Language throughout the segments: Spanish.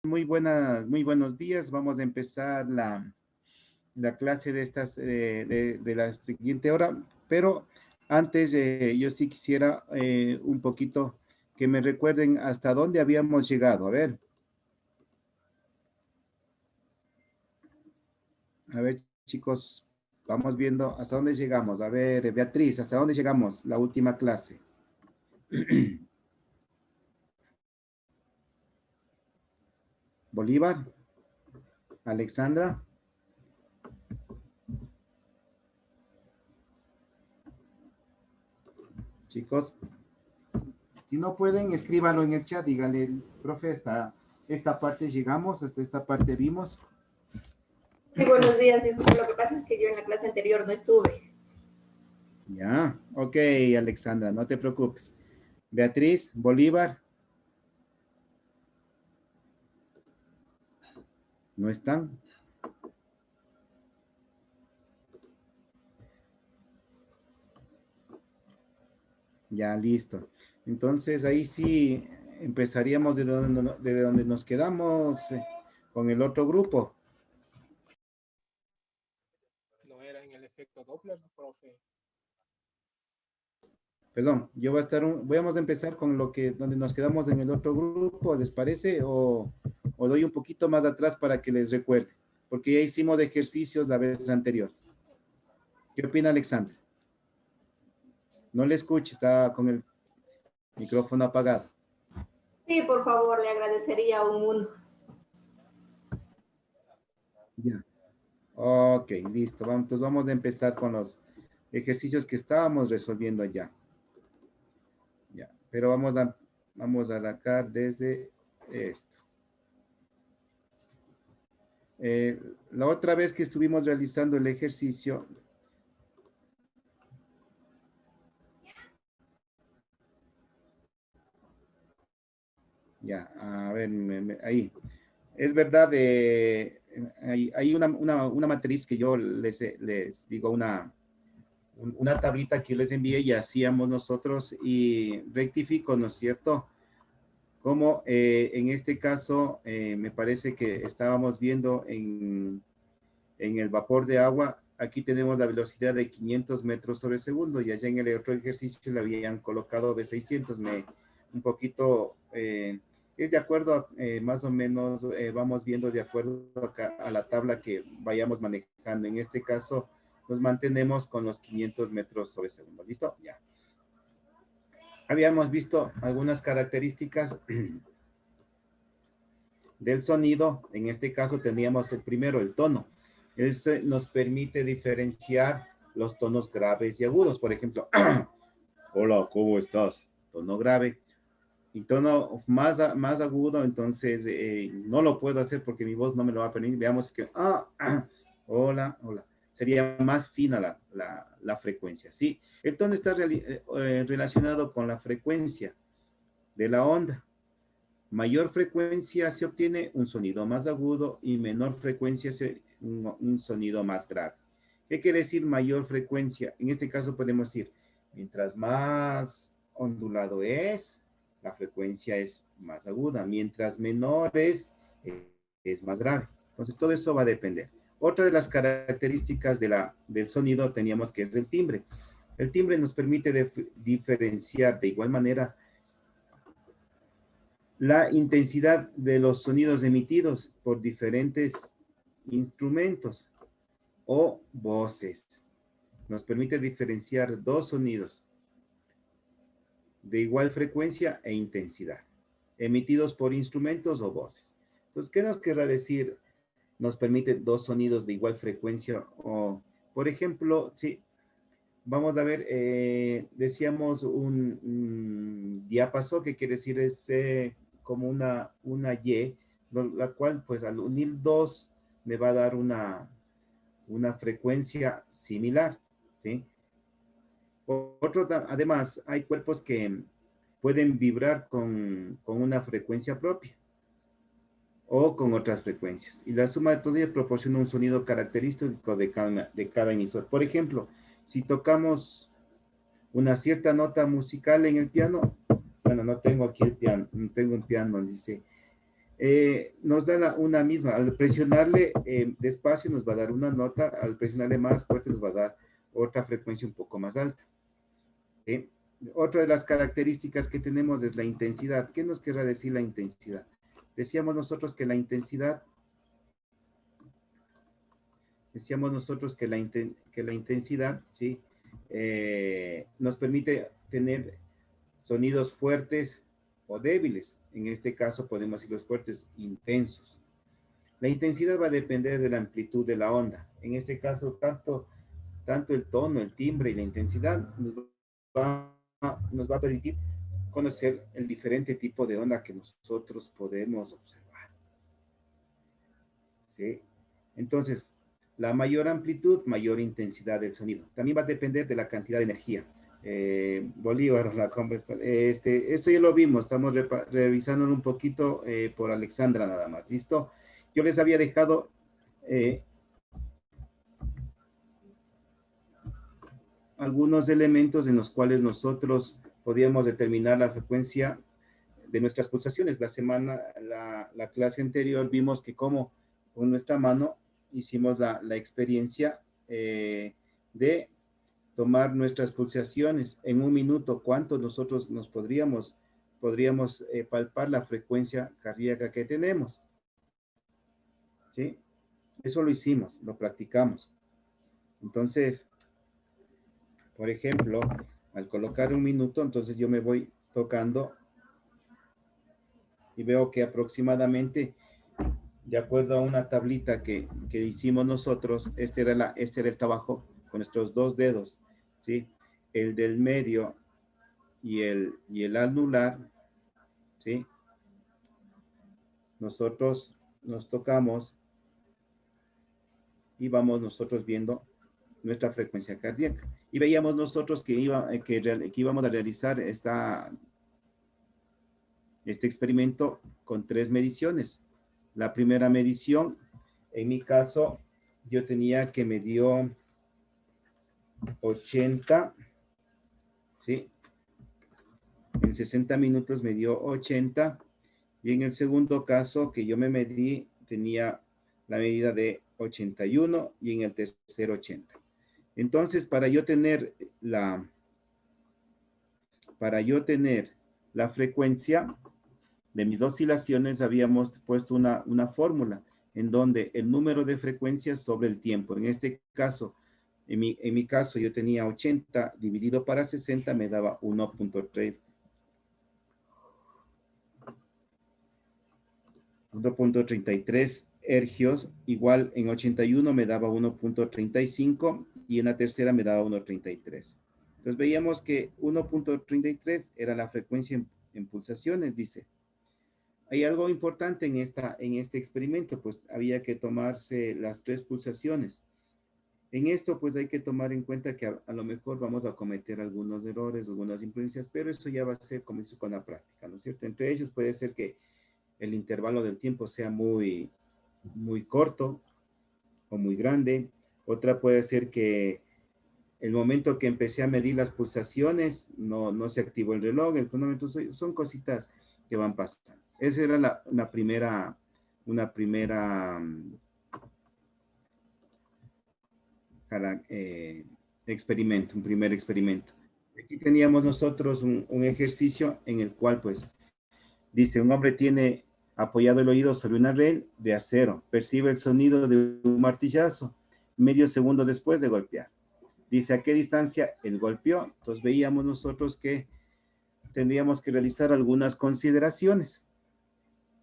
Muy buenos días. Vamos a empezar la clase de de la siguiente hora, pero antes yo sí quisiera un poquito que me recuerden hasta dónde habíamos llegado. A ver, chicos, vamos viendo hasta dónde llegamos. A ver, Beatriz, ¿hasta dónde llegamos? La última clase. Bolívar, Alexandra, chicos. Si no pueden, escríbanlo en el chat, díganle, profe, hasta esta parte llegamos, hasta esta parte vimos. Muy buenos días, disculpe, lo que pasa es que yo en la clase anterior no estuve. Ya, ok, Alexandra, no te preocupes. Beatriz, Bolívar, ¿no están? Ya, listo. Entonces, ahí sí empezaríamos de donde nos quedamos con el otro grupo. No era en el efecto Doppler, profe. Perdón, yo voy a vamos a empezar con donde nos quedamos en el otro grupo, ¿les parece? O doy un poquito más atrás para que les recuerde, porque ya hicimos ejercicios la vez anterior. ¿Qué opina Alexandra? No le escuche, está con el micrófono apagado. Sí, por favor, le agradecería un mundo. Ya. Ok, listo. Entonces vamos a empezar con los ejercicios que estábamos resolviendo ya. Ya, pero vamos a arrancar desde esto. La otra vez que estuvimos realizando el ejercicio, ya, a ver, ahí. Es verdad, hay una matriz que yo les digo, una tablita que yo les envié y hacíamos nosotros y rectifico, ¿no es cierto? Como en este caso, me parece que estábamos viendo en el vapor de agua, aquí tenemos la velocidad de 500 metros sobre segundo y allá en el otro ejercicio le habían colocado de 600. Un poquito, es de acuerdo, más o menos, vamos viendo de acuerdo a la tabla que vayamos manejando. En este caso, nos mantenemos con los 500 metros sobre segundo. ¿Listo? Ya. Habíamos visto algunas características del sonido. En este caso teníamos el primero, el tono. Ese nos permite diferenciar los tonos graves y agudos. Por ejemplo, hola, ¿cómo estás? Tono grave. Y tono más agudo, entonces no lo puedo hacer porque mi voz no me lo va a permitir. Veamos que, hola, hola. Sería más fina la frecuencia, ¿sí? El tono está relacionado con la frecuencia de la onda. Mayor frecuencia se obtiene un sonido más agudo y menor frecuencia un sonido más grave. ¿Qué quiere decir mayor frecuencia? En este caso podemos decir, mientras más ondulado es, la frecuencia es más aguda. Mientras menor es más grave. Entonces todo eso va a depender. Otra de las características del sonido teníamos que es el timbre. El timbre nos permite diferenciar de igual manera la intensidad de los sonidos emitidos por diferentes instrumentos o voces. Nos permite diferenciar dos sonidos de igual frecuencia e intensidad, emitidos por instrumentos o voces. Entonces, ¿qué nos querrá decir? Nos permite dos sonidos de igual frecuencia o, por ejemplo, sí, vamos a ver, decíamos un diápaso, que quiere decir es como una Y, la cual pues al unir dos me va a dar una frecuencia similar, ¿sí? Además, hay cuerpos que pueden vibrar con una frecuencia propia o con otras frecuencias. Y la suma de todo ello proporciona un sonido característico de cada emisor. Por ejemplo, si tocamos una cierta nota musical en el piano, bueno, no tengo aquí el piano, no tengo un piano, dice, Nos da una misma. Al presionarle despacio nos va a dar una nota, al presionarle más fuerte nos va a dar otra frecuencia un poco más alta. ¿Sí? Otra de las características que tenemos es la intensidad. ¿Qué nos querrá decir la intensidad? Decíamos nosotros que la intensidad, ¿sí? Nos permite tener sonidos fuertes o débiles. En este caso podemos decir los fuertes intensos. La intensidad va a depender de la amplitud de la onda. En este caso, tanto el tono, el timbre y la intensidad nos va a permitir conocer el diferente tipo de onda que nosotros podemos observar. ¿Sí? Entonces, la mayor amplitud, mayor intensidad del sonido. También va a depender de la cantidad de energía. Bolívar, esto ya lo vimos, estamos revisándolo un poquito por Alexandra nada más. ¿Listo? Yo les había dejado algunos elementos en los cuales nosotros podíamos determinar la frecuencia de nuestras pulsaciones. La clase anterior vimos que como con nuestra mano hicimos la experiencia de tomar nuestras pulsaciones en un minuto, cuánto nosotros nos podríamos palpar la frecuencia cardíaca que tenemos. ¿Sí? Eso lo hicimos, lo practicamos. Entonces, por ejemplo, al colocar un minuto, entonces yo me voy tocando y veo que aproximadamente, de acuerdo a una tablita que hicimos nosotros, este era el trabajo con nuestros dos dedos, ¿sí? El del medio y el anular, ¿sí? Nosotros nos tocamos y vamos nosotros viendo nuestra frecuencia cardíaca. Y veíamos nosotros que íbamos a realizar este experimento con 3 mediciones. La primera medición, en mi caso, yo tenía que me dio 80, ¿sí? En 60 minutos me dio 80, y en el segundo caso que yo me medí, tenía la medida de 81, y en el tercero 80. Entonces, para yo tener la frecuencia de mis oscilaciones, habíamos puesto una fórmula en donde el número de frecuencias sobre el tiempo. En este caso, en mi caso, yo tenía 80 dividido para 60, me daba 1.3. 1.33 hercios, igual en 81 me daba 1.35 y en la tercera me daba 1.33. Entonces veíamos que 1.33 era la frecuencia en pulsaciones, dice. Hay algo importante en este experimento, pues había que tomarse las 3 pulsaciones. En esto, pues hay que tomar en cuenta que a lo mejor vamos a cometer algunos errores, algunas imprudencias, pero eso ya va a ser como con la práctica, ¿no es cierto? Entre ellos puede ser que el intervalo del tiempo sea muy corto o muy grande. Otra puede ser que el momento que empecé a medir las pulsaciones no se activó el reloj, el cronómetro. Son cositas que van pasando. Esa era un primer experimento. Aquí teníamos nosotros un ejercicio en el cual, pues, dice, un hombre tiene apoyado el oído sobre una red de acero. Percibe el sonido de un martillazo medio segundo después de golpear. Dice, ¿a qué distancia él golpeó? Entonces veíamos nosotros que tendríamos que realizar algunas consideraciones,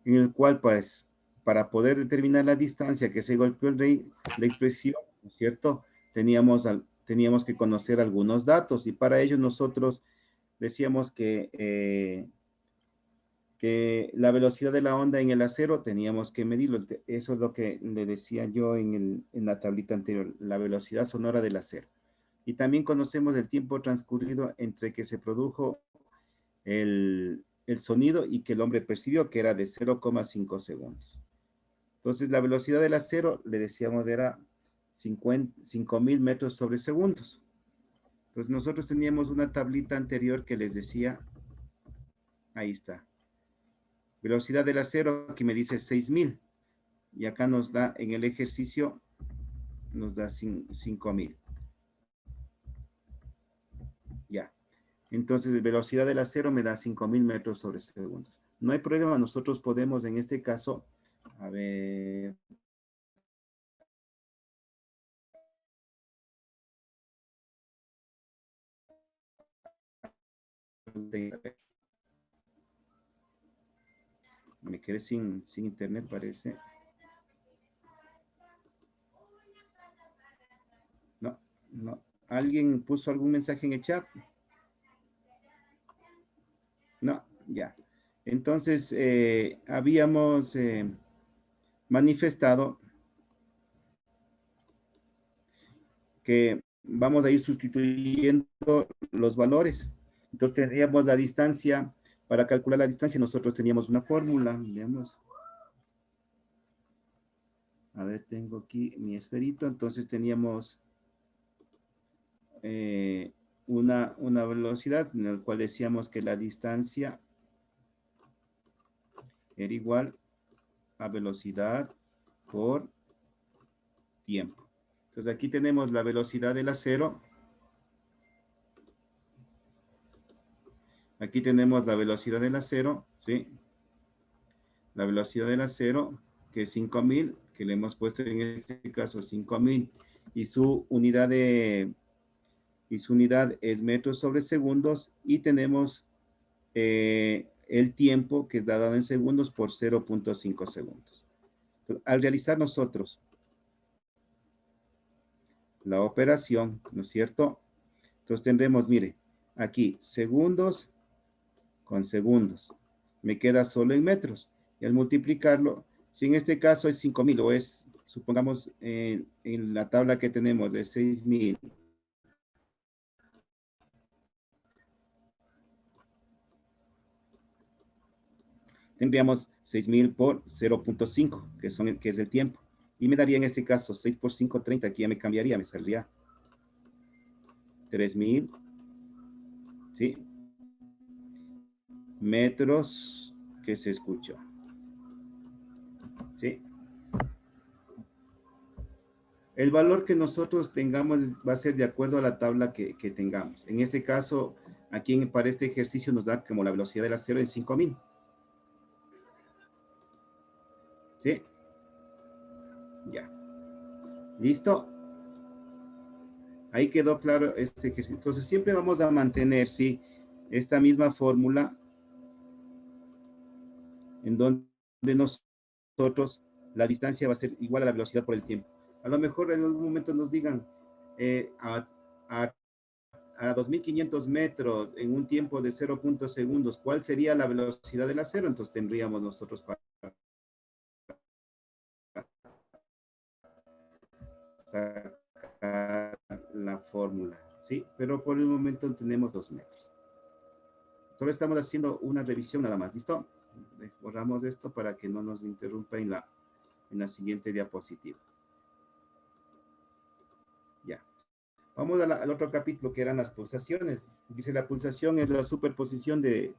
en el cual, pues, para poder determinar la distancia que se golpeó la expresión, ¿no es cierto? Teníamos que conocer algunos datos, y para ello nosotros decíamos que la velocidad de la onda en el acero teníamos que medirlo. Eso es lo que le decía yo en la tablita anterior, la velocidad sonora del acero. Y también conocemos el tiempo transcurrido entre que se produjo el sonido y que el hombre percibió, que era de 0,5 segundos. Entonces, la velocidad del acero, le decíamos, era 5.000 metros sobre segundos. Entonces, nosotros teníamos una tablita anterior que les decía, ahí está, Velocidad del acero, aquí me dice 6.000. Y acá nos da, en el ejercicio, nos da 5.000. Ya. Entonces, velocidad del acero me da 5.000 metros sobre segundos. No hay problema, nosotros podemos en este caso, a ver, me quedé sin internet, parece. No, no. ¿Alguien puso algún mensaje en el chat? No, ya. Entonces, habíamos manifestado que vamos a ir sustituyendo los valores. Entonces, tendríamos la distancia. Para calcular la distancia, nosotros teníamos una fórmula. Veamos. A ver, tengo aquí mi esferito. Entonces, teníamos una velocidad en la cual decíamos que la distancia era igual a velocidad por tiempo. Entonces, aquí tenemos la velocidad del acero. Aquí tenemos la velocidad del acero, ¿sí? La velocidad del acero, que es 5.000, que le hemos puesto en este caso 5.000, y su unidad es metros sobre segundos, y tenemos el tiempo, que es dado en segundos, por 0.5 segundos. Entonces, al realizar nosotros la operación, ¿no es cierto? Entonces tendremos, mire, aquí, segundos con segundos. Me queda solo en metros. Y al multiplicarlo, si en este caso es 5.000, o es, supongamos, en la tabla que tenemos de 6.000, tendríamos 6.000 por 0.5, que es el tiempo. Y me daría en este caso 6 por 5, 30. Aquí ya me cambiaría, me saldría 3.000, ¿sí? Metros que se escuchó, ¿sí? El valor que nosotros tengamos va a ser de acuerdo a la tabla que tengamos. En este caso, aquí para este ejercicio nos da como la velocidad del acero en 5.000. ¿Sí? Ya. ¿Listo? Ahí quedó claro este ejercicio. Entonces, siempre vamos a mantener, ¿sí?, esta misma fórmula en donde nosotros la distancia va a ser igual a la velocidad por el tiempo. A lo mejor en algún momento nos digan a 2.500 metros en un tiempo de 0. segundos, ¿cuál sería la velocidad del acero? Entonces tendríamos nosotros para sacar la fórmula, ¿sí? Pero por el momento tenemos 2 metros. Solo estamos haciendo una revisión nada más, ¿listo? Borramos esto para que no nos interrumpa en la siguiente diapositiva. Ya. Vamos al otro capítulo, que eran las pulsaciones. Dice, la pulsación es la superposición de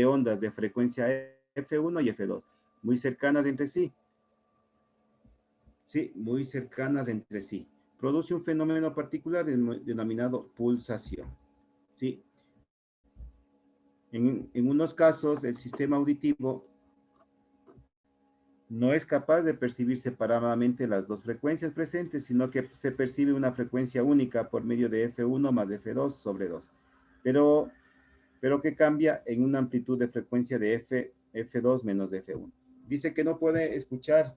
ondas de frecuencia F1 y F2, muy cercanas entre sí. Sí, muy cercanas entre sí. Produce un fenómeno particular denominado pulsación. Sí. En unos casos, el sistema auditivo no es capaz de percibir separadamente las dos frecuencias presentes, sino que se percibe una frecuencia única por medio de F1 más F2 sobre 2. Pero que cambia en una amplitud de frecuencia de F2 menos de F1. Dice que no puede escuchar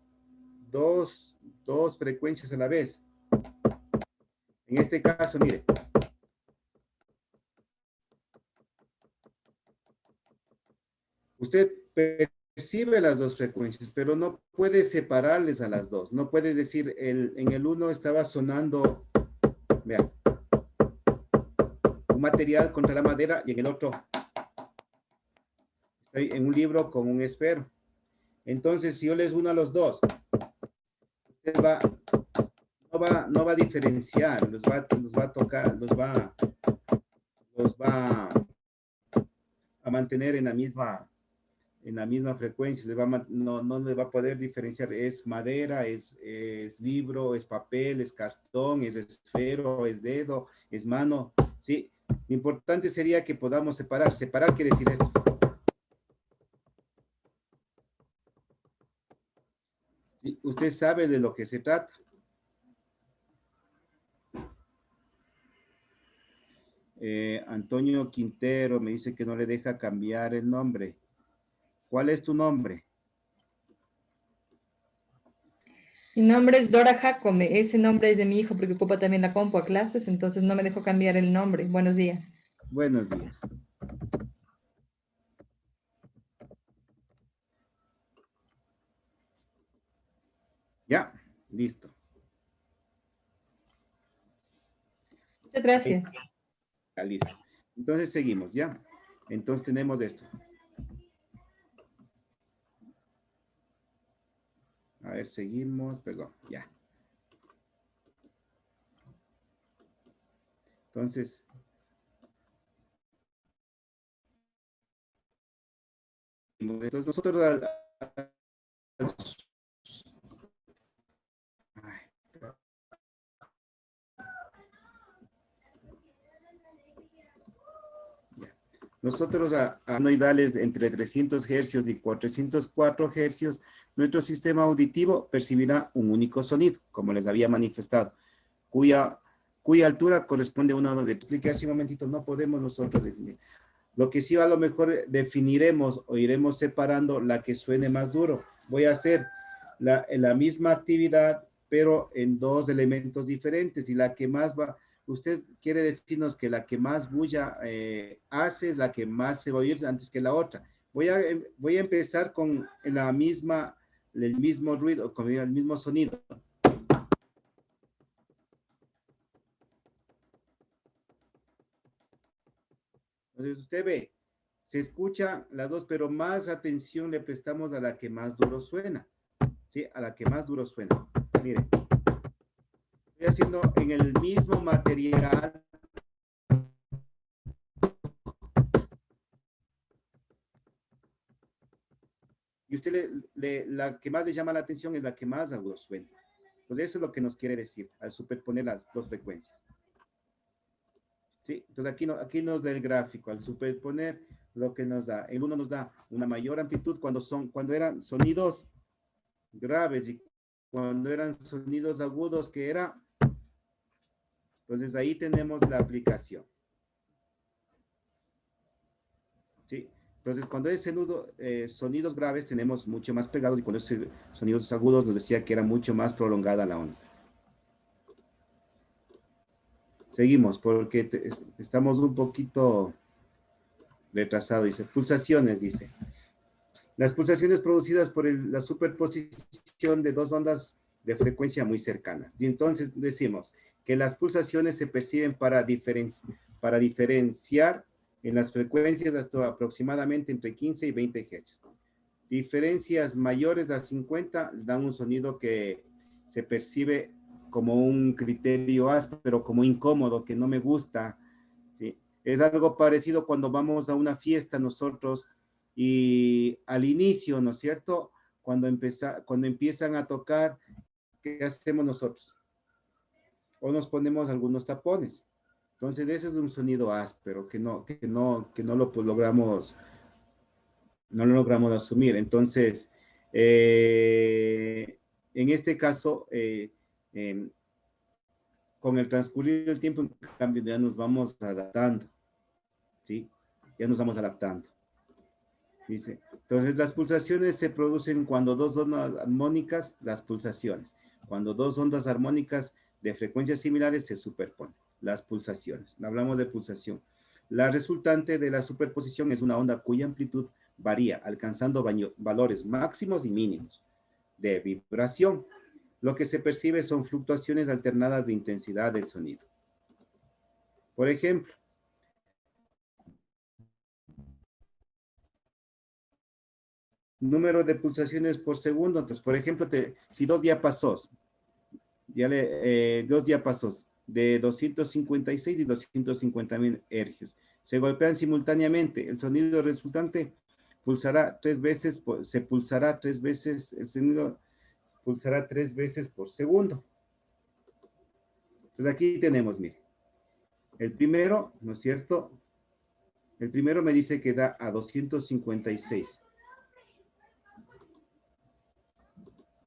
dos frecuencias a la vez. En este caso, mire. Usted percibe las dos frecuencias, pero no puede separarles a las dos. No puede decir, en el uno estaba sonando, vean, un material contra la madera, y en el otro estoy en un libro con un esfero. Entonces, si yo les uno a los dos, usted no va a diferenciar, los va a tocar, los va a mantener en la misma en la misma frecuencia, no le va a poder diferenciar, es madera, es libro, es papel, es cartón, es esfero, es dedo, es mano, ¿sí? Lo importante sería que podamos separar. Separar quiere decir esto. ¿Sí? Usted sabe de lo que se trata. Antonio Quintero me dice que no le deja cambiar el nombre. ¿Cuál es tu nombre? Mi nombre es Dora Jacome. Ese nombre es de mi hijo porque ocupa también la compu a clases, entonces no me dejó cambiar el nombre. Buenos días. Buenos días. Ya, listo. Muchas gracias. Ya, listo. Entonces seguimos, ¿ya? Entonces tenemos esto. A ver, seguimos, perdón, ya. Entonces, nosotros ay, ya. Nosotros a noidales entre 300 hercios y 404 hercios, nuestro sistema auditivo percibirá un único sonido, como les había manifestado, cuya altura corresponde a una... Le expliqué hace un momentito, no podemos nosotros definir. Lo que sí a lo mejor definiremos o iremos separando la que suene más duro. Voy a hacer la misma actividad, pero en dos elementos diferentes. Y la que más va, usted quiere decirnos que la que más bulla hace es la que más se va a oír antes que la otra. Voy a empezar con el mismo ruido, con el mismo sonido. Entonces usted ve, se escucha las dos, pero más atención le prestamos a la que más duro suena, ¿sí? A la que más duro suena. Mire, estoy haciendo en el mismo material. Y usted la que más le llama la atención es la que más agudo suena. Pues eso es lo que nos quiere decir al superponer las dos frecuencias. ¿Sí? Entonces aquí nos da el gráfico, al superponer lo que nos da. El uno nos da una mayor amplitud cuando eran sonidos graves y cuando eran sonidos agudos que era. Entonces ahí tenemos la aplicación. ¿Sí? Entonces cuando es sonidos graves tenemos mucho más pegados y cuando es sonidos agudos nos decía que era mucho más prolongada la onda. Seguimos porque estamos un poquito retrasados. Dice, pulsaciones, dice. Las pulsaciones producidas por la superposición de dos ondas de frecuencia muy cercanas. Y entonces decimos que las pulsaciones se perciben para diferenciar en las frecuencias hasta aproximadamente entre 15 y 20 Hz. Diferencias mayores a 50 dan un sonido que se percibe como un criterio áspero, como incómodo, que no me gusta. ¿Sí? Es algo parecido cuando vamos a una fiesta nosotros y al inicio, ¿no es cierto? Cuando empiezan a tocar, ¿qué hacemos nosotros? O nos ponemos algunos tapones. Entonces, eso es un sonido áspero que no lo logramos asumir. Entonces, en este caso, con el transcurrir del tiempo, en cambio, ya nos vamos adaptando, ¿sí? Ya nos vamos adaptando. Dice, entonces las pulsaciones se producen cuando dos ondas armónicas, las pulsaciones, cuando dos ondas armónicas de frecuencias similares se superponen, las pulsaciones. Hablamos de pulsación. La resultante de la superposición es una onda cuya amplitud varía, alcanzando valores máximos y mínimos de vibración. Lo que se percibe son fluctuaciones alternadas de intensidad del sonido. Por ejemplo, número de pulsaciones por segundo. Entonces, por ejemplo, si dos diapasos de 256 y 250.000 hercios se golpean simultáneamente, el sonido resultante pulsará 3 veces, se pulsará 3 veces, el sonido pulsará 3 veces por segundo. Entonces aquí tenemos, mire, el primero, ¿no es cierto? El primero me dice que da a 256.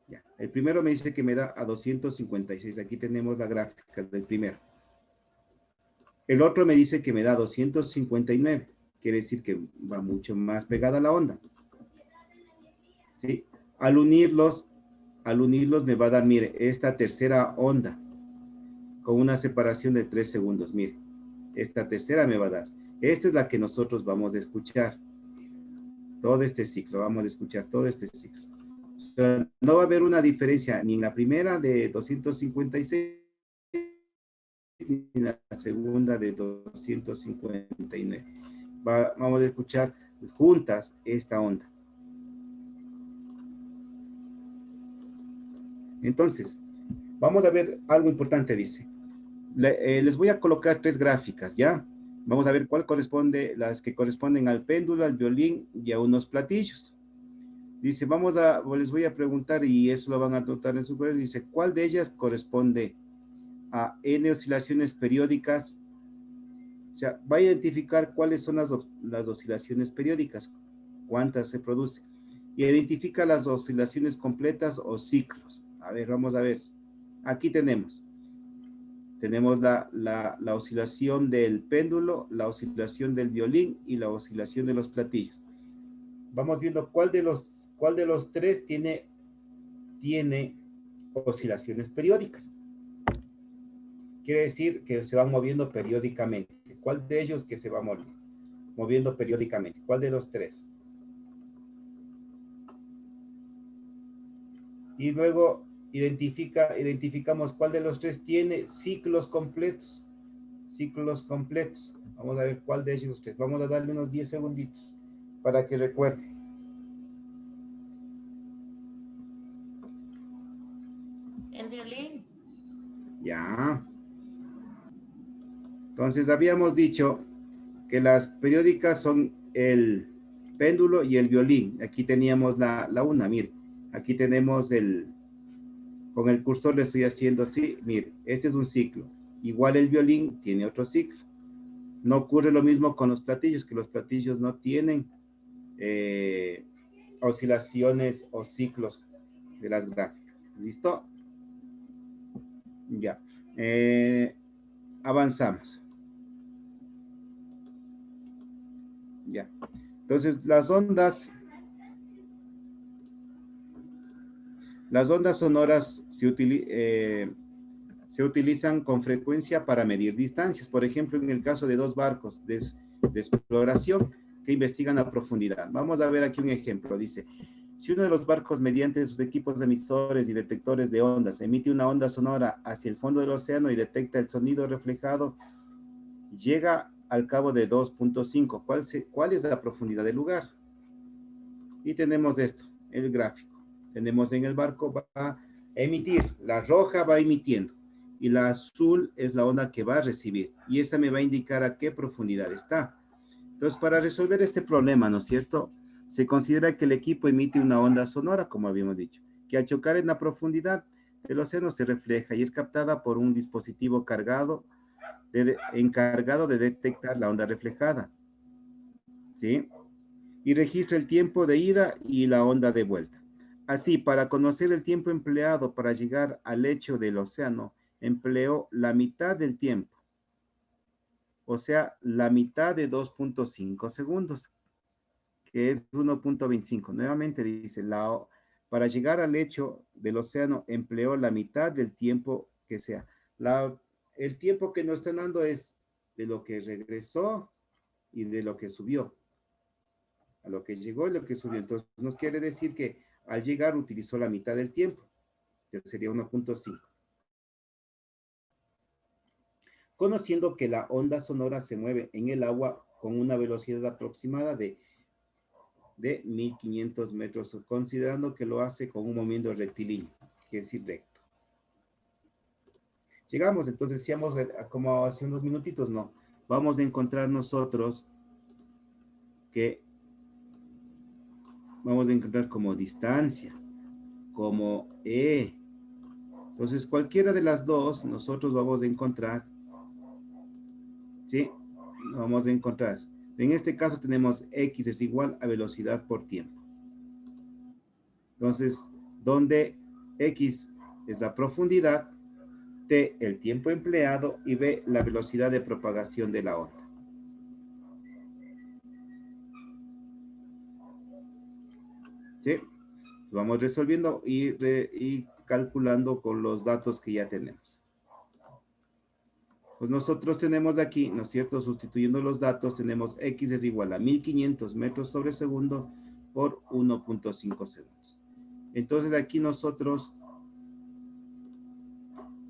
Ya, el primero me dice que me da a 256. Aquí tenemos la gráfica del primero. El otro me dice que me da 259. Quiere decir que va mucho más pegada a la onda. ¿Sí? Al unirlos me va a dar, mire, esta tercera onda con una separación de 3 segundos. Mire, esta tercera me va a dar. Esta es la que nosotros vamos a escuchar. Todo este ciclo, vamos a escuchar todo este ciclo. O sea, no va a haber una diferencia ni en la primera de 256 ni en la segunda de 259. Vamos a escuchar juntas esta onda. Entonces, vamos a ver algo importante, dice. Les voy a colocar 3 gráficas, ¿ya? Vamos a ver cuál corresponde, las que corresponden al péndulo, al violín y a unos platillos. Dice, les voy a preguntar, y eso lo van a anotar en su cuaderno, dice, ¿cuál de ellas corresponde a n oscilaciones periódicas? O sea, va a identificar cuáles son las oscilaciones periódicas, cuántas se producen. Y identifica las oscilaciones completas o ciclos. A ver, vamos a ver. Aquí tenemos la oscilación del péndulo, la oscilación del violín y la oscilación de los platillos. Vamos viendo cuál de los tres tiene oscilaciones periódicas. Quiere decir que se van moviendo periódicamente. ¿Cuál de ellos que se va moviendo periódicamente? ¿Cuál de los tres? Y luego identificamos cuál de los tres tiene ciclos completos. Ciclos completos. Vamos a ver cuál de ellos tres. Vamos a darle unos 10 segunditos para que recuerde. El violín. Ya. Entonces habíamos dicho que las periódicas son el péndulo y el violín. Aquí teníamos la una, mire. Aquí tenemos con el cursor le estoy haciendo así, mire, este es un ciclo. Igual el violín tiene otro ciclo. No ocurre lo mismo con los platillos, que los platillos no tienen oscilaciones o ciclos de las gráficas. ¿Listo? Ya. Avanzamos. Ya. Entonces, las ondas sonoras se utilizan con frecuencia para medir distancias. Por ejemplo, en el caso de dos barcos de exploración que investigan a profundidad. Vamos a ver aquí un ejemplo. Dice, si uno de los barcos, mediante sus equipos emisores y detectores de ondas, emite una onda sonora hacia el fondo del océano y detecta el sonido reflejado, llega al cabo de 2.5. ¿Cuál es la profundidad del lugar? Y tenemos esto, el gráfico. Tenemos en el barco, va a emitir, la roja va emitiendo, y la azul es la onda que va a recibir, y esa me va a indicar a qué profundidad está. Entonces, para resolver este problema, ¿no es cierto?, se considera que el equipo emite una onda sonora, como habíamos dicho, que al chocar en la profundidad del océano se refleja y es captada por un dispositivo encargado de detectar la onda reflejada, ¿sí? Y registra el tiempo de ida y la onda de vuelta. Así, para conocer el tiempo empleado para llegar al lecho del océano, empleó la mitad del tiempo, o sea, la mitad de 2.5 segundos, que es 1.25. Nuevamente dice, para llegar al lecho del océano, empleó la mitad del tiempo que sea. El tiempo que nos están dando es de lo que regresó y de lo que subió. A lo que llegó y lo que subió. Entonces, nos quiere decir que al llegar utilizó la mitad del tiempo, que sería 1.5. Conociendo que la onda sonora se mueve en el agua con una velocidad aproximada de 1500 metros, considerando que lo hace con un movimiento rectilíneo, que es decir, recto. Llegamos, entonces decíamos como hace unos minutitos, no, vamos a encontrar nosotros que vamos a encontrar como distancia, como E. Entonces, cualquiera de las dos, nosotros vamos a encontrar, ¿sí? Vamos a encontrar. En este caso tenemos X es igual a velocidad por tiempo. Entonces, donde X es la profundidad, T el tiempo empleado y B la velocidad de propagación de la onda. ¿Sí? Vamos resolviendo y calculando con los datos que ya tenemos. Pues nosotros tenemos aquí, ¿no es cierto? Sustituyendo los datos, tenemos X es igual a 1500 metros sobre segundo por 1.5 segundos. Entonces aquí nosotros,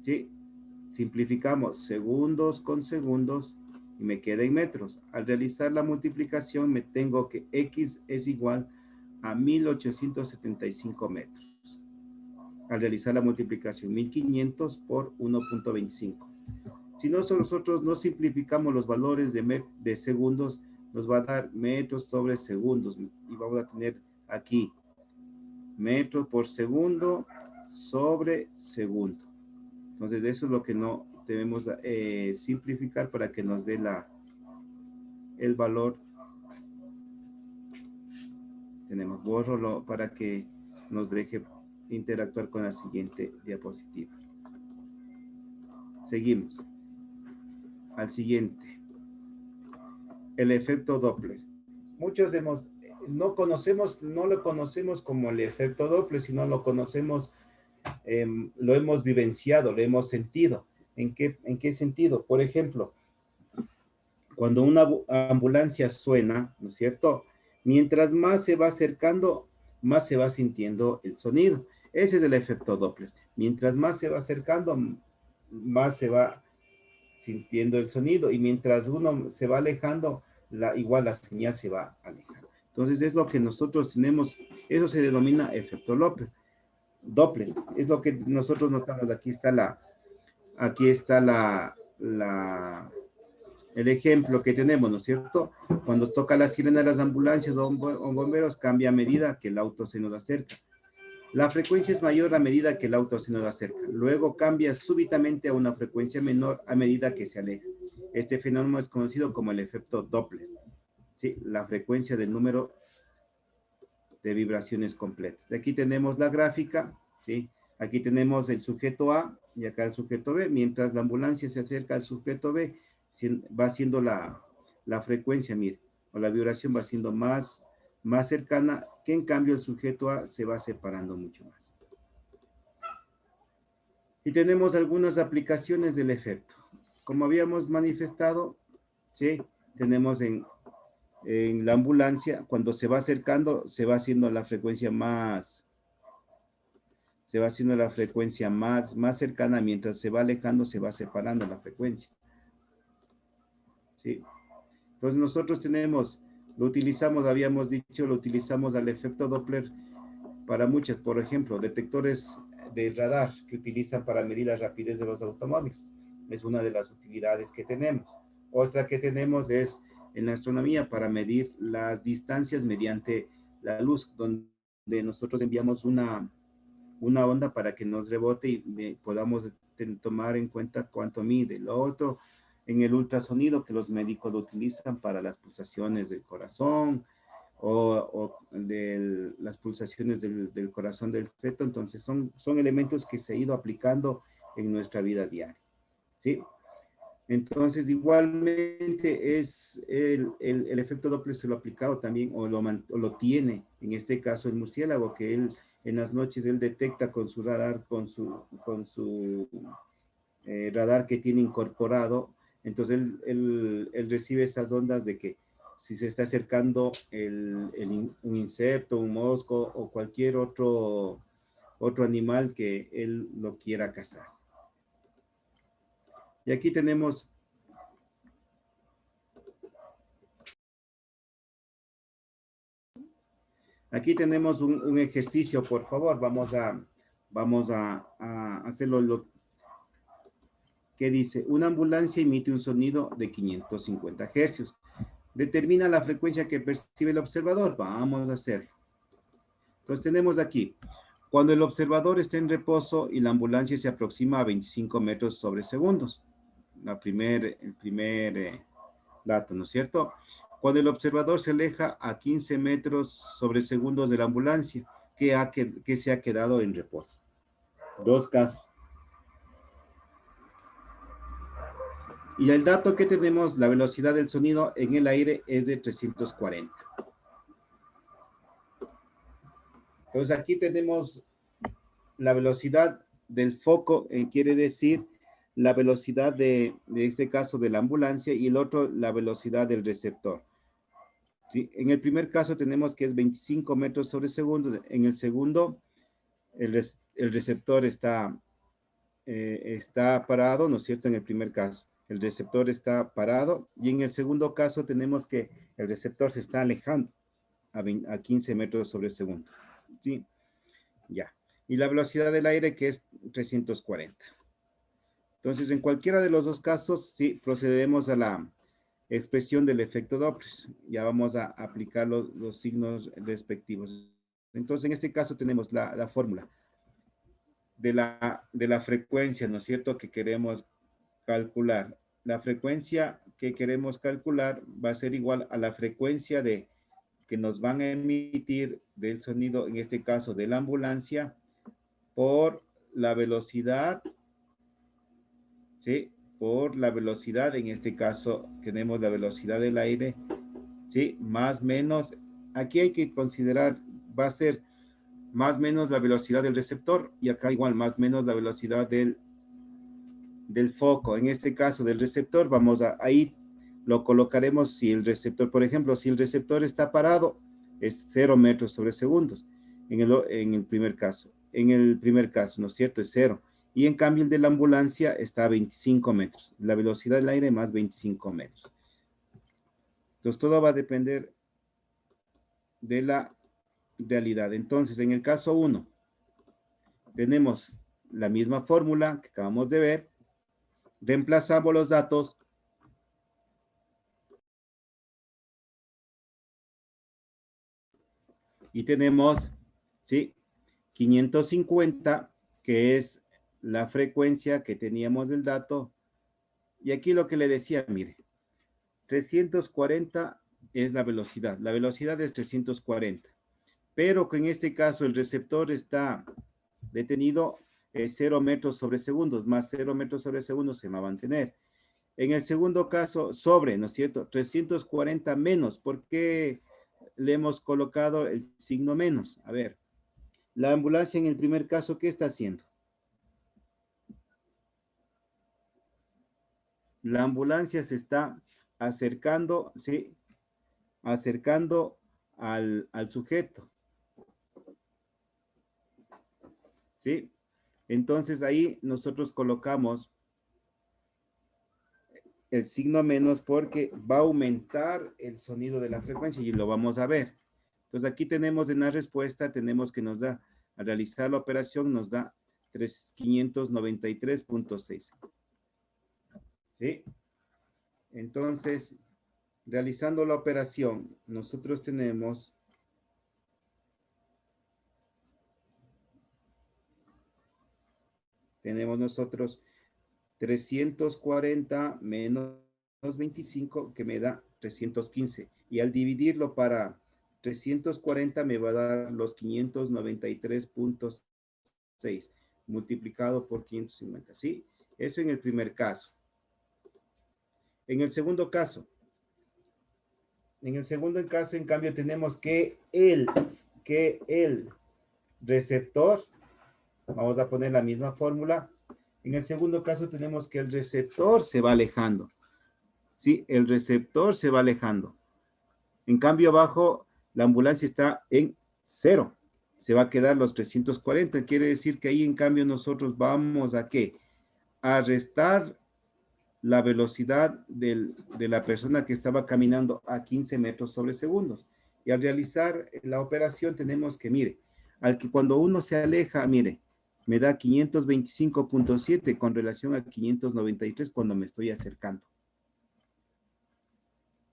¿sí? Simplificamos segundos con segundos y me queda en metros. Al realizar la multiplicación me tengo que X es igual a 1875 metros. Al realizar la multiplicación 1500 por 1.25. Si nosotros no simplificamos los valores de segundos, nos va a dar metros sobre segundos. Y vamos a tener aquí metros por segundo sobre segundo. Entonces, eso es lo que no debemos simplificar para que nos dé el valor. Tenemos borro para que nos deje interactuar con la siguiente diapositiva. Seguimos. Al siguiente. El efecto Doppler. Muchos no lo conocemos como el efecto Doppler, sino lo conocemos, lo hemos vivenciado, lo hemos sentido. ¿En qué sentido? Por ejemplo, cuando una ambulancia suena, ¿no es cierto? Mientras más se va acercando, más se va sintiendo el sonido. Ese es el efecto Doppler. Mientras más se va acercando, más se va sintiendo el sonido, y mientras uno se va alejando, igual la señal se va alejando. Entonces es lo que nosotros tenemos, eso se denomina efecto Doppler. Es lo que nosotros notamos. Aquí está el ejemplo que tenemos, ¿no es cierto? Cuando toca la sirena de las ambulancias o bomberos, cambia a medida que el auto se nos acerca. La frecuencia es mayor a medida que el auto se nos acerca. Luego cambia súbitamente a una frecuencia menor a medida que se aleja. Este fenómeno es conocido como el efecto Doppler. ¿Sí? La frecuencia del número de vibraciones completas. Aquí tenemos la gráfica. ¿Sí? Aquí tenemos el sujeto A y acá el sujeto B. Mientras la ambulancia se acerca al sujeto B, va haciendo la frecuencia, mire, o la vibración va siendo más cercana, que en cambio el sujeto A se va separando mucho más. Y tenemos algunas aplicaciones del efecto. Como habíamos manifestado, ¿sí? Tenemos en la ambulancia, cuando se va acercando, se va haciendo la frecuencia más cercana, mientras se va alejando, se va separando la frecuencia. ¿Sí? Entonces nosotros habíamos dicho, lo utilizamos al efecto Doppler para muchas, por ejemplo, detectores de radar que utilizan para medir la rapidez de los automóviles. Es una de las utilidades que tenemos. Otra que tenemos es en la astronomía para medir las distancias mediante la luz, donde nosotros enviamos una onda para que nos rebote y podamos tomar en cuenta cuánto mide. Lo otro, en el ultrasonido, que los médicos lo utilizan para las pulsaciones del corazón o de las pulsaciones del corazón del feto. Entonces son elementos que se ha ido aplicando en nuestra vida diaria. ¿Sí? Entonces igualmente es el efecto Doppler se lo ha aplicado también o lo tiene, en este caso el murciélago, que él en las noches él detecta con su radar, con su radar que tiene incorporado. Entonces él recibe esas ondas de que si se está acercando un insecto, un mosco o cualquier otro animal que él lo quiera cazar. Y aquí tenemos un ejercicio, por favor. Vamos a hacerlo. Que dice, una ambulancia emite un sonido de 550 hercios. Determina la frecuencia que percibe el observador. Vamos a hacerlo. Entonces tenemos aquí, cuando el observador está en reposo y la ambulancia se aproxima a 25 metros sobre segundos. El primer dato, ¿no es cierto? Cuando el observador se aleja a 15 metros sobre segundos de la ambulancia, que se ha quedado en reposo. Dos casos. Y el dato que tenemos, la velocidad del sonido en el aire es de 340. Entonces aquí tenemos la velocidad del foco, quiere decir la velocidad de este caso de la ambulancia, y el otro la velocidad del receptor. ¿Sí? En el primer caso tenemos que es 25 metros sobre segundo. En el segundo, el receptor está parado, ¿no es cierto? En el primer caso, el receptor está parado, y en el segundo caso tenemos que el receptor se está alejando a 15 metros sobre segundo. ¿Sí? Ya. Y la velocidad del aire, que es 340. Entonces, en cualquiera de los dos casos, sí, procedemos a la expresión del efecto Doppler. Ya vamos a aplicar los signos respectivos. Entonces, en este caso tenemos la fórmula de la frecuencia, ¿no es cierto?, que queremos calcular. La frecuencia que queremos calcular va a ser igual a la frecuencia que nos van a emitir del sonido, en este caso de la ambulancia, por la velocidad, ¿sí? Por la velocidad, en este caso tenemos la velocidad del aire, ¿sí? Más menos, aquí hay que considerar, va a ser más menos la velocidad del receptor, y acá igual más menos la velocidad del foco. En este caso del receptor, ahí lo colocaremos. Si el receptor, por ejemplo, si el receptor está parado, es 0 metros sobre segundos, en el primer caso. En el primer caso, ¿no es cierto?, es 0. Y en cambio el de la ambulancia está a 25 metros. La velocidad del aire más 25 metros. Entonces todo va a depender de la realidad. Entonces, en el caso 1, tenemos la misma fórmula que acabamos de ver. Reemplazamos los datos. Y tenemos, ¿sí?, 550, que es la frecuencia que teníamos del dato. Y aquí lo que le decía, mire, 340 es la velocidad. La velocidad es 340. Pero que en este caso el receptor está detenido 0 metros sobre segundos, más 0 metros sobre segundos se va a mantener. En el segundo caso, ¿no es cierto?, 340 menos. ¿Por qué le hemos colocado el signo menos? A ver, la ambulancia en el primer caso, ¿qué está haciendo? La ambulancia se está acercando, ¿sí?, acercando al sujeto, ¿sí? Entonces ahí nosotros colocamos el signo menos porque va a aumentar el sonido de la frecuencia, y lo vamos a ver. Entonces aquí tenemos en la respuesta, tenemos que nos da, al realizar la operación, nos da 593.6. ¿Sí? Entonces, realizando la operación, nosotros tenemos nosotros 340 menos 25, que me da 315. Y al dividirlo para 340 me va a dar los 593.6 multiplicado por 550. ¿Sí? Eso en el primer caso. En el segundo caso, en cambio, tenemos que el receptor, vamos a poner la misma fórmula. En el segundo caso tenemos que el receptor se va alejando. ¿Sí? El receptor se va alejando. En cambio, abajo, la ambulancia está en 0. Se va a quedar los 340. Quiere decir que ahí, en cambio, nosotros vamos a ¿qué? A restar la velocidad de la persona que estaba caminando a 15 metros sobre segundos. Y al realizar la operación tenemos que, mire, al que cuando uno se aleja, mire, me da 525.7 con relación a 593 cuando me estoy acercando.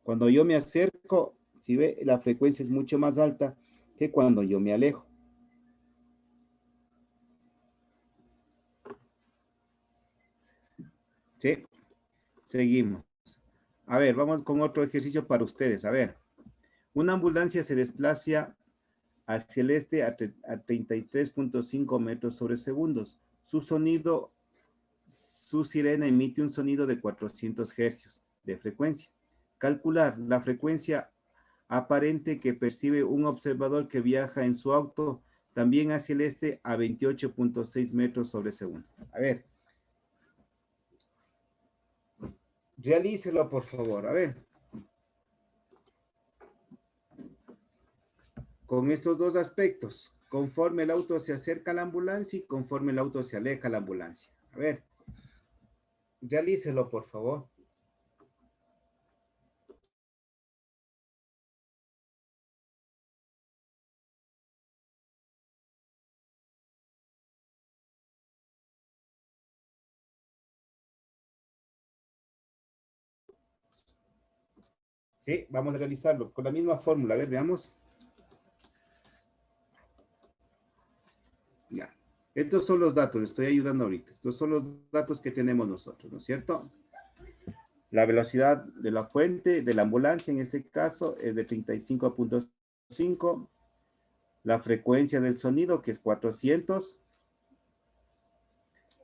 Cuando yo me acerco, si ve, la frecuencia es mucho más alta que cuando yo me alejo. Sí, seguimos. A ver, vamos con otro ejercicio para ustedes. A ver, una ambulancia se desplaza hacia el este a 33.5 metros sobre segundos. Su sirena emite un sonido de 400 hercios de frecuencia. Calcular la frecuencia aparente que percibe un observador que viaja en su auto también hacia el este a 28.6 metros sobre segundo. A ver. Realícelo, por favor. A ver. Con estos dos aspectos, conforme el auto se acerca a la ambulancia y conforme el auto se aleja a la ambulancia. A ver. Realícelo, por favor. Sí, vamos a realizarlo con la misma fórmula. A ver, veamos. Ya. Estos son los datos, les estoy ayudando ahorita. Estos son los datos que tenemos nosotros, ¿no es cierto? La velocidad de la fuente, de la ambulancia en este caso, es de 35.5. La frecuencia del sonido, que es 400.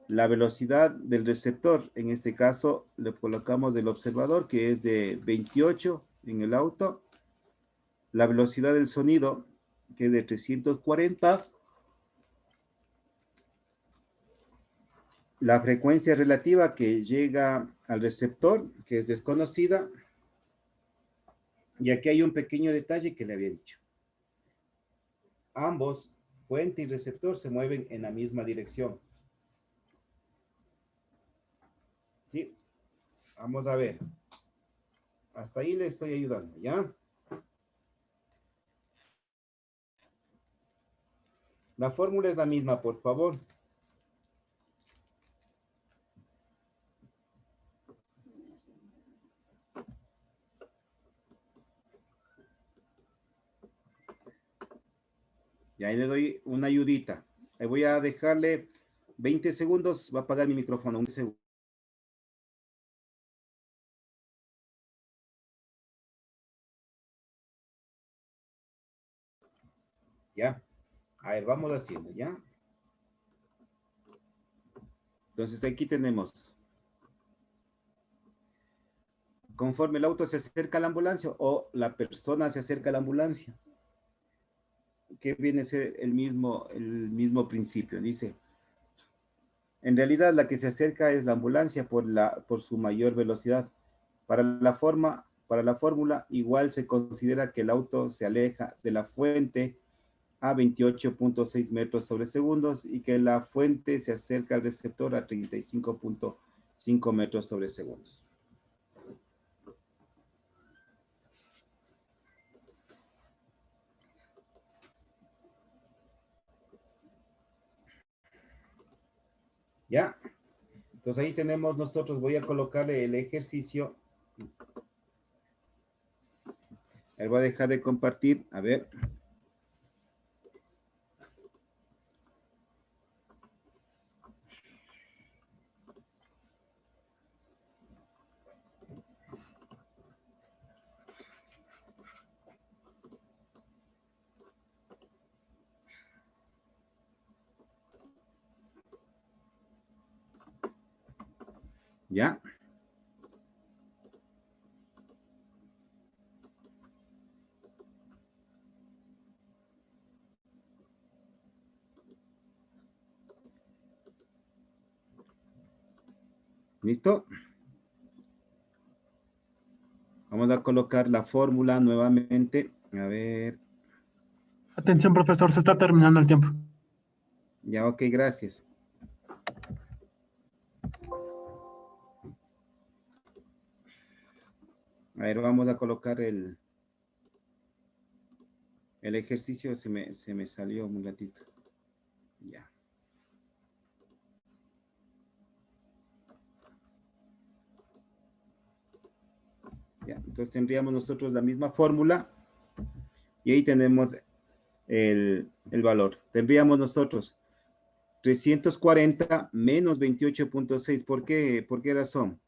La velocidad del receptor, en este caso, le colocamos del observador, que es de 28 en el auto. La velocidad del sonido, que es de 340. La frecuencia relativa que llega al receptor, que es desconocida. Y aquí hay un pequeño detalle que le había dicho. Ambos, fuente y receptor, se mueven en la misma dirección. ¿Sí? Vamos a ver. Hasta ahí le estoy ayudando, ¿ya? La fórmula es la misma, por favor. Y ahí le doy una ayudita. Ahí voy a dejarle 20 segundos. Va a apagar mi micrófono. Un segundo. Ya. A ver, vamos haciendo, ¿ya? Entonces aquí tenemos. Conforme el auto se acerca a la ambulancia o la persona se acerca a la ambulancia. Que viene a ser el mismo principio. Dice, en realidad la que se acerca es la ambulancia por su mayor velocidad. Para la fórmula, igual se considera que el auto se aleja de la fuente a 28.6 metros sobre segundos y que la fuente se acerca al receptor a 35.5 metros sobre segundos. ¿Ya? Entonces ahí tenemos nosotros, voy a colocarle el ejercicio. Ahí voy a dejar de compartir, a ver. ¿Ya? ¿Listo? Vamos a colocar la fórmula nuevamente. A ver. Atención, profesor, se está terminando el tiempo. Ya, ok, gracias. A ver, vamos a colocar el ejercicio. Se me salió un ratito. Ya. Ya, entonces tendríamos nosotros la misma fórmula y ahí tenemos el valor. Tendríamos nosotros 340 menos 28.6. ¿Por qué? ¿Por qué razón?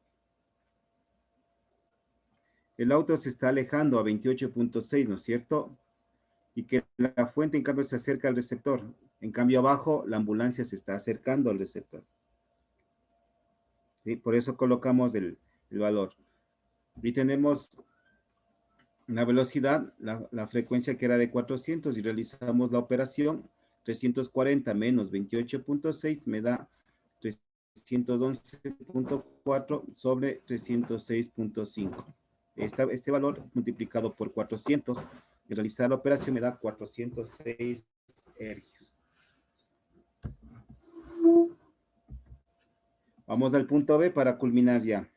El auto se está alejando a 28.6, ¿no es cierto? Y que la fuente, en cambio, se acerca al receptor. En cambio, abajo, la ambulancia se está acercando al receptor. ¿Sí? Por eso colocamos el valor. Y tenemos la velocidad, la frecuencia que era de 400, y realizamos la operación. 340 menos 28.6 me da 311.4 sobre 306.5. Este valor multiplicado por 400 y realizar la operación me da 406 ergios. Vamos al punto B para culminar ya.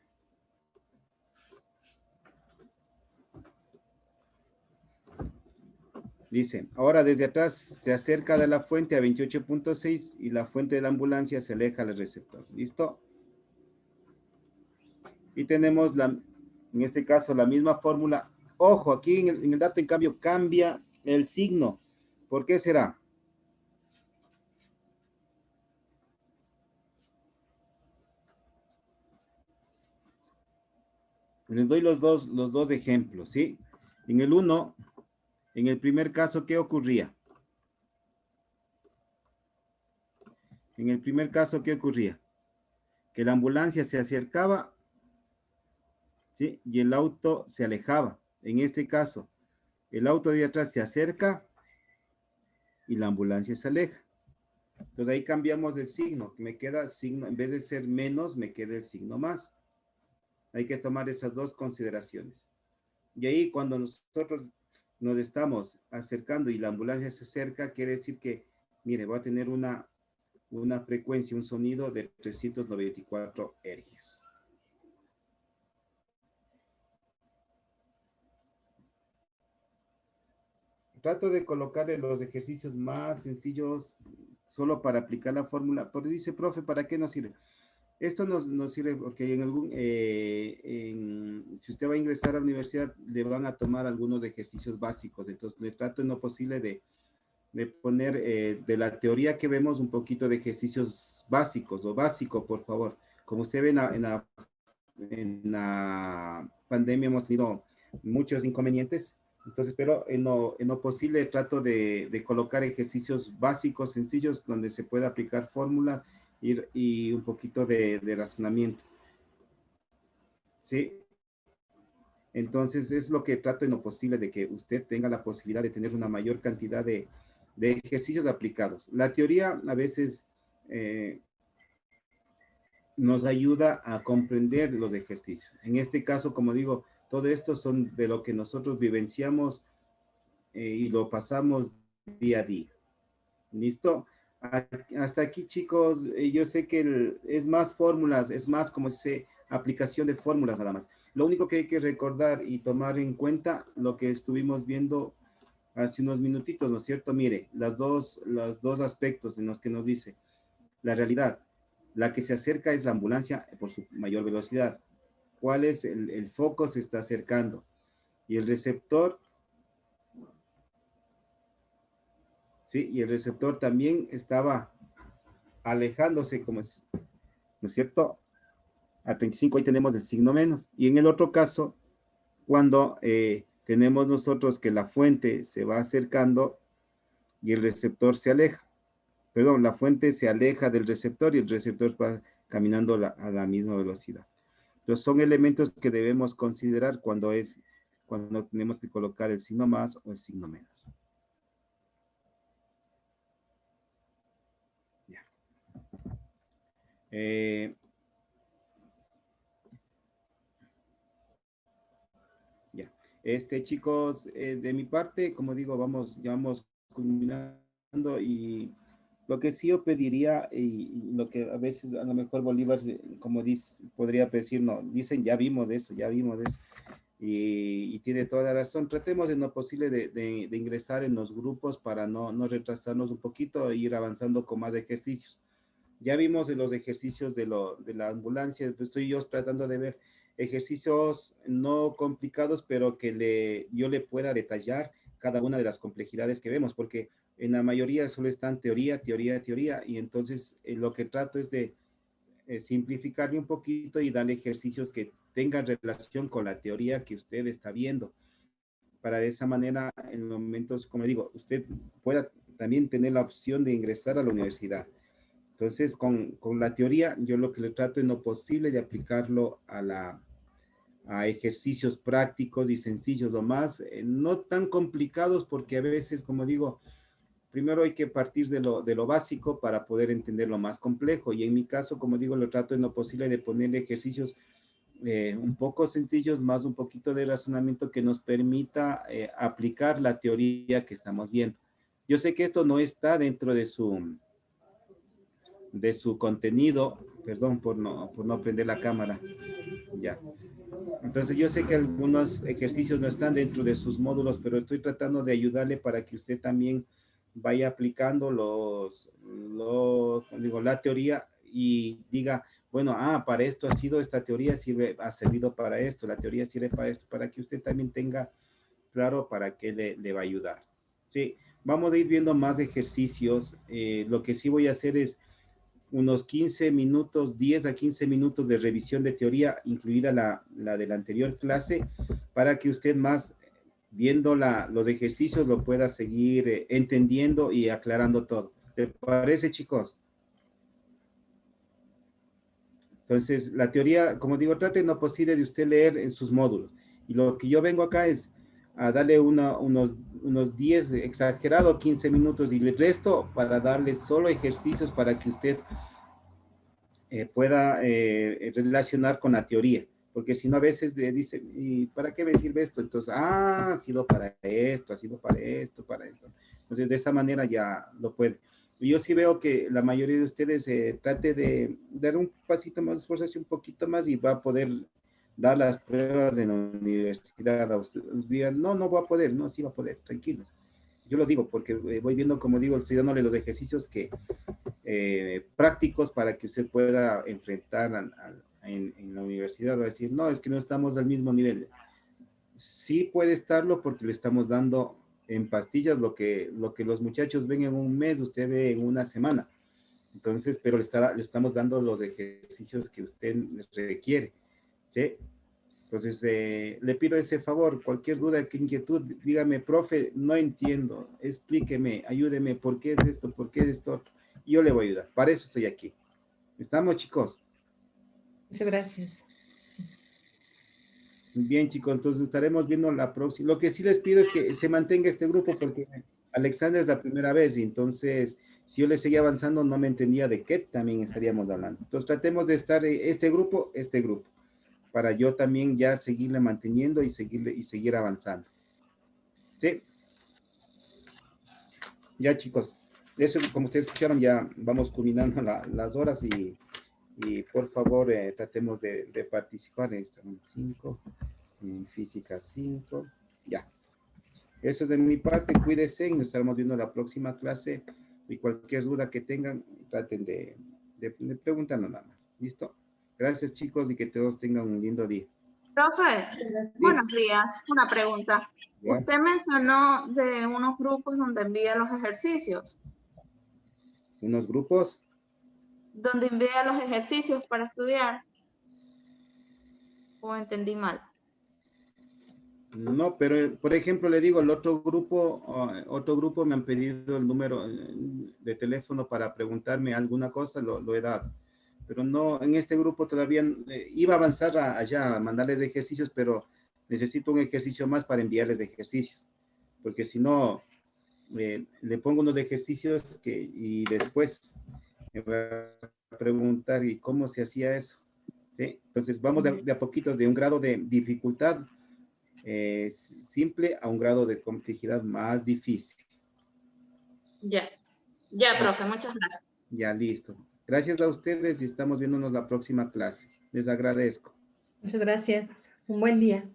Dice, ahora desde atrás se acerca de la fuente a 28.6 y la fuente de la ambulancia se aleja del receptor. ¿Listo? Y tenemos, en este caso, la misma fórmula. Ojo, aquí en el dato, en cambio, cambia el signo. ¿Por qué será? Les doy los dos ejemplos, ¿sí? En el uno, en el primer caso, ¿qué ocurría? En el primer caso, ¿qué ocurría? Que la ambulancia se acercaba, ¿sí? Y el auto se alejaba. En este caso, el auto de atrás se acerca y la ambulancia se aleja. Entonces ahí cambiamos el signo. Me queda signo, en vez de ser menos, me queda el signo más. Hay que tomar esas dos consideraciones. Y ahí cuando nosotros nos estamos acercando y la ambulancia se acerca, quiere decir que, mire, va a tener una frecuencia, un sonido de 394 hercios. Trato de colocarle los ejercicios más sencillos solo para aplicar la fórmula. Pero dice, profe, ¿para qué nos sirve? Esto nos sirve porque si usted va a ingresar a la universidad, le van a tomar algunos ejercicios básicos. Entonces, le trato en lo posible de poner de la teoría que vemos un poquito de ejercicios básicos, lo básico, por favor. Como usted ve en la pandemia hemos tenido muchos inconvenientes, entonces, pero en lo posible trato de colocar ejercicios básicos, sencillos, donde se pueda aplicar fórmulas y un poquito de razonamiento. ¿Sí? Entonces, es lo que trato en lo posible de que usted tenga la posibilidad de tener una mayor cantidad de ejercicios aplicados. La teoría a veces nos ayuda a comprender los ejercicios. En este caso, como digo, todo esto son de lo que nosotros vivenciamos y lo pasamos día a día. ¿Listo? Hasta aquí, chicos, yo sé que es más fórmulas, es más como dice, aplicación de fórmulas nada más. Lo único que hay que recordar y tomar en cuenta lo que estuvimos viendo hace unos minutitos, ¿no es cierto? Mire, los dos aspectos en los que nos dice la realidad. La que se acerca es la ambulancia por su mayor velocidad. ¿Cuál es? El foco se está acercando. Y el receptor, ¿sí? Y el receptor también estaba alejándose, como es, ¿no es cierto? A 35 ahí tenemos el signo menos. Y en el otro caso, cuando tenemos nosotros que la fuente se va acercando y el receptor se aleja. Perdón, la fuente se aleja del receptor y el receptor va caminando a la misma velocidad. Entonces son elementos que debemos considerar cuando tenemos que colocar el signo más o el signo menos. Ya. Ya. Chicos, de mi parte, como digo, ya vamos culminando y lo que sí yo pediría, y lo que a veces a lo mejor Bolívar, como dice, podría decir, no, dicen, ya vimos de eso, y tiene toda la razón. Tratemos en lo posible de ingresar en los grupos para no retrasarnos un poquito e ir avanzando con más ejercicios. Ya vimos de los ejercicios de la ambulancia, pues estoy yo tratando de ver ejercicios no complicados, pero que yo le pueda detallar cada una de las complejidades que vemos, porque En la mayoría solo están teoría, y entonces lo que trato es de simplificarle un poquito y darle ejercicios que tengan relación con la teoría que usted está viendo, para de esa manera, en momentos, como digo, usted pueda también tener la opción de ingresar a la universidad. Entonces, con la teoría, yo lo que le trato es lo posible de aplicarlo a ejercicios prácticos y sencillos, lo más, no tan complicados, porque a veces, como digo, primero hay que partir de lo básico para poder entender lo más complejo. Y en mi caso, como digo, lo trato en lo posible de ponerle ejercicios un poco sencillos, más un poquito de razonamiento que nos permita aplicar la teoría que estamos viendo. Yo sé que esto no está dentro de su contenido, perdón por no prender la cámara, ya. Entonces yo sé que algunos ejercicios no están dentro de sus módulos, pero estoy tratando de ayudarle para que usted también vaya aplicando digo, la teoría y diga, bueno, para esto ha sido esta teoría, ha servido para esto, la teoría sirve para esto, para que usted también tenga claro para qué le va a ayudar. Sí, vamos a ir viendo más ejercicios. Lo que sí voy a hacer es unos 15 minutos, 10 a 15 minutos de revisión de teoría, incluida la de la anterior clase, para que usted más viendo los ejercicios lo pueda seguir entendiendo y aclarando todo. ¿Te parece, chicos? Entonces, la teoría, como digo, trate en lo posible de usted leer en sus módulos. Y lo que yo vengo acá es a darle unos 10, exagerado, 15 minutos, y el resto para darle solo ejercicios para que usted pueda relacionar con la teoría, porque si no a veces dice, ¿y para qué me sirve esto? Entonces, ha sido para esto, ha sido para esto, para esto. Entonces, de esa manera ya lo puede. Y yo sí veo que la mayoría de ustedes trate de dar un pasito más, esforzarse un poquito más y va a poder dar las pruebas de la universidad. A usted, digan, no voy a poder, no, sí va a poder, tranquilo. Yo lo digo porque voy viendo, como digo, estoy dándole los ejercicios que prácticos para que usted pueda enfrentar en la universidad. Va a decir, no, es que no estamos al mismo nivel. Sí puede estarlo porque le estamos dando en pastillas lo que los muchachos ven en un mes, usted ve en una semana. Entonces, pero le estamos dando los ejercicios que usted requiere. ¿Sí? Entonces, le pido ese favor, cualquier duda, que inquietud, dígame, profe, no entiendo, explíqueme, ayúdeme, ¿por qué es esto? ¿Por qué es esto? Yo le voy a ayudar, para eso estoy aquí. ¿Estamos, chicos? Muchas gracias. Bien, chicos, entonces estaremos viendo la próxima. Lo que sí les pido es que se mantenga este grupo porque Alexander es la primera vez y entonces si yo le seguía avanzando no me entendía de qué también estaríamos hablando. Entonces tratemos de estar este grupo, para yo también ya seguirle manteniendo y seguir avanzando. ¿Sí? Ya, chicos, eso como ustedes escucharon, ya vamos culminando las horas y por favor tratemos de participar en esta 5, en física 5, ya. Eso es de mi parte, cuídense y nos estaremos viendo en la próxima clase y cualquier duda que tengan, traten de preguntarnos nada más. ¿Listo? Gracias, chicos, y que todos tengan un lindo día. Profe, buenos días. Una pregunta. ¿Ya? Usted mencionó de unos grupos donde envía los ejercicios. Unos grupos. ¿Donde envía los ejercicios para estudiar? ¿O entendí mal? No, pero por ejemplo le digo, el otro grupo me han pedido el número de teléfono para preguntarme alguna cosa, lo he dado. Pero no, en este grupo todavía iba a avanzar allá, a mandarles ejercicios, pero necesito un ejercicio más para enviarles ejercicios. Porque si no, le pongo unos ejercicios y después me va a preguntar, ¿y cómo se hacía eso? ¿Sí? Entonces vamos de a poquito, de un grado de dificultad simple a un grado de complejidad más difícil. Ya. Ya, profe, muchas gracias. Ya, listo. Gracias a ustedes y estamos viéndonos la próxima clase. Les agradezco. Muchas gracias. Un buen día.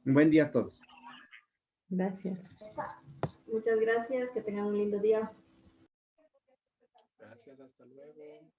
Un buen día a todos. Gracias. Muchas gracias, que tengan un lindo día. Gracias, hasta luego.